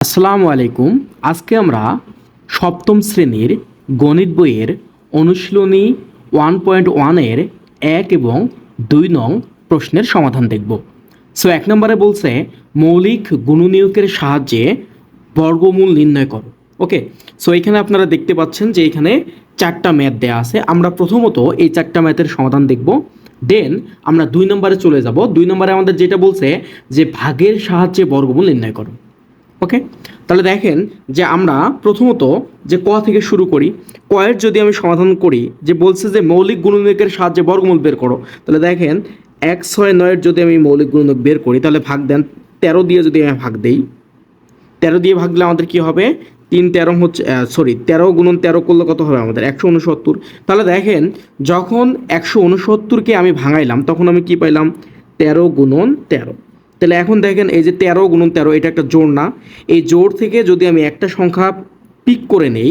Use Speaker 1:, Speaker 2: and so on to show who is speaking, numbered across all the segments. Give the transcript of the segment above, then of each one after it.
Speaker 1: আসসালামু আলাইকুম। আজকে আমরা সপ্তম শ্রেণীর গণিত বইয়ের অনুশীলনী 1.1-এর 1 এবং 2 নং প্রশ্নের সমাধান দেখব। সো 1 নম্বরে বলছে মৌলিক গুণনীয়কের সাহায্যে বর্গমূল নির্ণয় করো। ওকে, সো এখানে আপনারা দেখতে পাচ্ছেন যে এখানে 4টা ম্যাথ দেওয়া আছে। আমরা প্রথমত এই 4টা ম্যাথের সমাধান দেখব, দেন আমরা 2 নম্বরে চলে যাব। 2 নম্বরে আমাদের যেটা বলছে যে ভাগের সাহায্যে বর্গমূল নির্ণয় করো। ওকে, তাহলে দেখেন যে আমরা প্রথমত যে ক থেকে শুরু করি। কয়ের যদি আমি সমাধান করি, যে বলছে যে মৌলিক গুণনীয়কের সাহায্যে বর্গমূল বের করো, তাহলে দেখেন 1 6 9 যদি আমি মৌলিক গুণনীয়ক বের করি, তাহলে ভাগ দেন 13 দিয়ে যদি আমি ভাগ দেই, 13 দিয়ে ভাগ দিলে আমাদের কি হবে, 3 13 হচ্ছে 13 গুণন 13 করলে কত হবে আমাদের 169। তাহলে দেখেন যখন 169কে আমি ভাঙাইলাম তখন আমি কি পাইলাম 13 গুণন 13। তাহলে এখন দেখেন এই যে 13 গুণন 13 এটা একটা জোড় না, এই জোড় থেকে যদি আমি একটা সংখ্যা পিক করে নেই,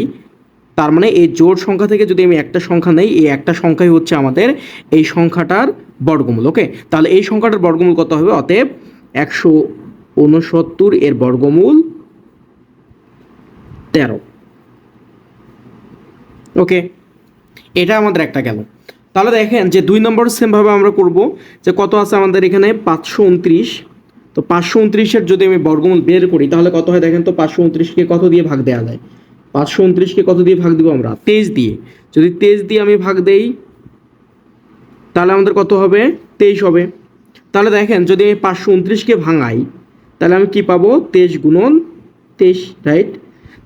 Speaker 1: তার মানে এই জোড় সংখ্যা থেকে যদি আমি একটা সংখ্যা নেই, এই একটা সংখ্যাই হচ্ছে আমাদের এই সংখ্যাটার বর্গমূল। ওকে, তাহলে এই সংখ্যাটার বর্গমূল কত হবে, অতএব 169 এর বর্গমূল 13। ওকে, এটা আমাদের একটা গেল। তাহলে দেখেন যে 2 নম্বর সেমভাবে আমরা করব, যে কত আছে আমাদের এখানে 529। তো 529-এর যদি আমি বর্গমূল বের করি তাহলে কত হয় দেখেন তো, 529-কে কত দিয়ে ভাগ দেওয়া যায়, 529-কে কত দিয়ে ভাগ দিব আমরা 23 দিয়ে। যদি 23 দিয়ে আমি ভাগ দেই তাহলে আমাদের কত হবে 23 হবে। তাহলে দেখেন যদি আমি 529-কে ভাঙাই তাহলে আমি কি পাবো 23 গুণন 23, রাইট।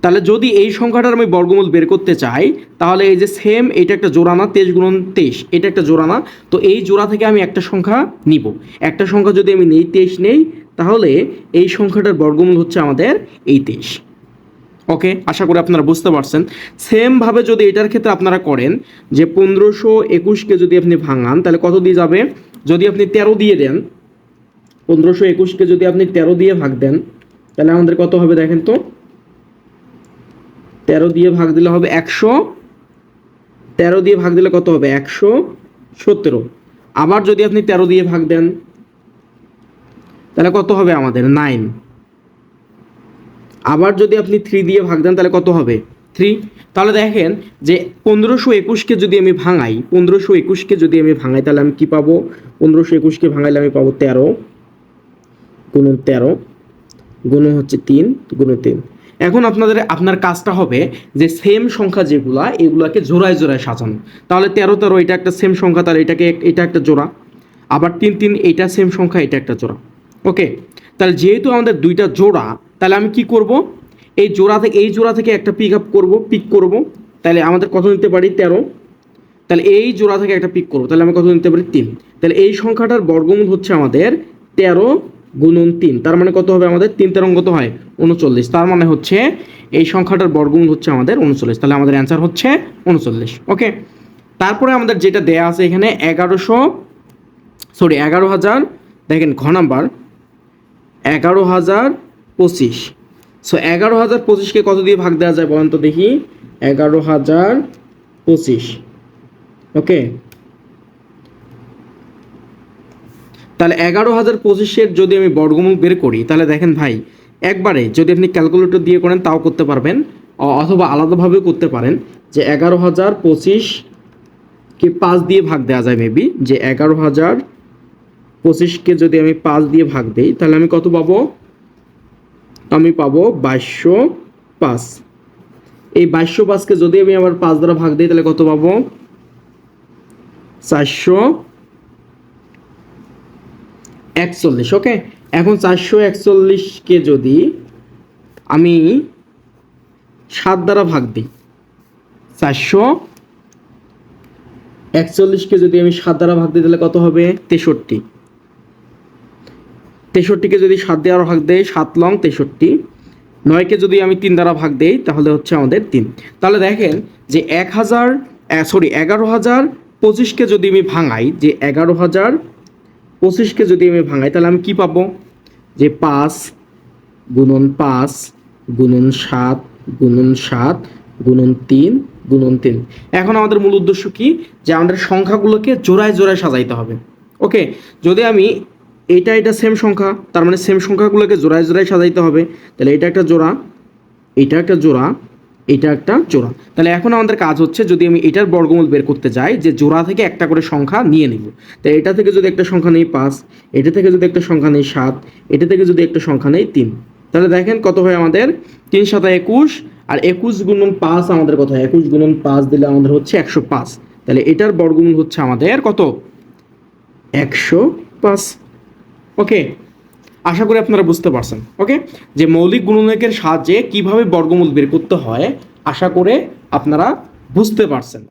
Speaker 1: তাহলে যদি এই সংখ্যাটার আমি বর্গমূল বের করতে চাই তাহলে এই যে সেম এটা একটা জোড়া না, 23 গুণন 23 এটা একটা জোড়া না, তো এই জোড়া থেকে আমি একটা সংখ্যা নিব। একটা সংখ্যা যদি আমি নেই 23 নেই, তাহলে এই সংখ্যাটার বর্গমূল হচ্ছে আমাদের এই 23। ওকে, আশা করি আপনারা বুঝতে পারছেন। সেমভাবে যদি এটার ক্ষেত্রে আপনারা করেন, যে 1521-কে যদি আপনি ভাঙান তাহলে কত দিয়ে যাবে, যদি আপনি 13 দিয়ে দেন, 1521-কে যদি আপনি 13 দিয়ে ভাগ দেন তাহলে আমাদের কত হবে দেখেন তো, 13 দিয়ে ভাগ দিলে হবে 100, 13 দিয়ে ভাগ দিলে কত হবে 117। আবার যদি আপনি 13 দিয়ে ভাগ দেন তাহলে কত হবে আমাদের 9। আবার যদি আপনি 3 দিয়ে ভাগ দেন তাহলে কত হবে 3। তাহলে দেখেন যে 1521-কে যদি আমি ভাঙাই, 1521-কে যদি আমি ভাঙাই তাহলে আমি কি পাবো, 1521-কে ভাঙাইলে আমি পাবো 13 গুণন 13 গুণন হচ্ছে 3 গুণন 3। এখন আপনার কাজটা হবে যে সেম সংখ্যা যেগুলা এগুলাকে জোড়ায় জোড়ায় সাজানো। তাহলে 13 13 এটা একটা সেম সংখ্যা, তাহলে এটা একটা জোড়া। আবার 3 3 এটা সেম সংখ্যা, এটা একটা জোড়া। ওকে, তাহলে যেহেতু আমাদের দুইটা জোড়া, তাহলে আমি কি করব, এই জোড়া থেকে একটা পিক করব। তাহলে আমাদের কত নিতে পারি 13। তাহলে এই জোড়া থেকে একটা পিক করব, তাহলে আমি কত নিতে পারি 3। তাহলে এই সংখ্যাটার বর্গমূল হচ্ছে আমাদের 13 গুণন 3। তার মানে কত হবে আমাদের 3 13 কত হয় 39। তার মানে হচ্ছে এই সংখ্যাটার বর্গমূল হচ্ছে আমাদের 39। তাহলে আমাদের অ্যান্সার হচ্ছে 39। ওকে, তারপরে আমাদের যেটা দেয়া আছে এখানে 11,000, দেখেন ঘ নাম্বার 11,025। সো 11,025-কে কত দিয়ে ভাগ দেওয়া যায় বলেন তো দেখি, 11,025। ওকে, তাহলে 11,025-এর যদি আমি বর্গমূল বের করি তাহলে দেখেন ভাই, একবারে যদি আপনি ক্যালকুলেটর দিয়ে করেন তাও করতে পারবেন, অথবা আলাদাভাবেও করতে পারেন। যে 11,025-কে 5 দিয়ে ভাগ দেওয়া যায় মেবি, যে 11,025-কে যদি আমি 5 দিয়ে ভাগ দিই তাহলে আমি কত পাবো, আমি পাবো 2205। এই 2205-কে যদি আমি আবার 5 দ্বারা ভাগ দিই তাহলে কত পাবো 441। ওকে, এখন 441-কে যদি আমি 7 দ্বারা ভাগ দিই, 441-কে যদি আমি 7 দ্বারা ভাগ দিই তাহলে কত হবে 63। 63-কে যদি 7 দ্বারা ভাগ দেই 7 লং 63। 9-কে যদি আমি 3 দ্বারা ভাগ দেই তাহলে হচ্ছে আমাদের 3। তাহলে দেখেন যে 11,25-কে যদি আমি ভাঙাই, যে 11,025-কে যদি আমি ভাঙাই তাহলে আমি কি পাবো, যে 5 গুণন 5 গুণন 7 গুণন 7 গুণন 3 গুণন 3। এখন আমাদের মূল উদ্দেশ্য কি, যে আমাদের সংখ্যাগুলোকে জোড়ায় জোড়ায় সাজাইতে হবে। ওকে, যদি আমি এটা সেম সংখ্যা, তার মানে সেম সংখ্যাগুলোকে জোড়ায় জোড়ায় সাজাইতে হবে। তাহলে এটা একটা জোড়া, এটা একটা জোড়া, এটা একটা জোড়া। তাহলে এখন আমাদের কাজ হচ্ছে, যদি আমি এটার বর্গমূল বের করতে যাই, যে জোড়া থেকে একটা করে সংখ্যা নিয়ে নিব। তাই এটা থেকে যদি একটা সংখ্যা নেই 5, এটা থেকে যদি একটা সংখ্যা নেই 7, এটা থেকে যদি একটা সংখ্যা নেই 3, তাহলে দেখেন কত হয় আমাদের, 3 7 21, আর 21 গুণন 5 আমাদের কত হয়, 21 গুণন 5 দিলে আমাদের হচ্ছে 105। তাহলে এটার বর্গমূল হচ্ছে আমাদের কত, 105। ওকে, আশা করি আপনারা বুঝতে পারছেন। ওকে, যে মৌলিক গুণনীয়কের সাহায্যে কিভাবে বর্গমূল বের করতে হয়, আশা করে আপনারা বুঝতে পারছেন।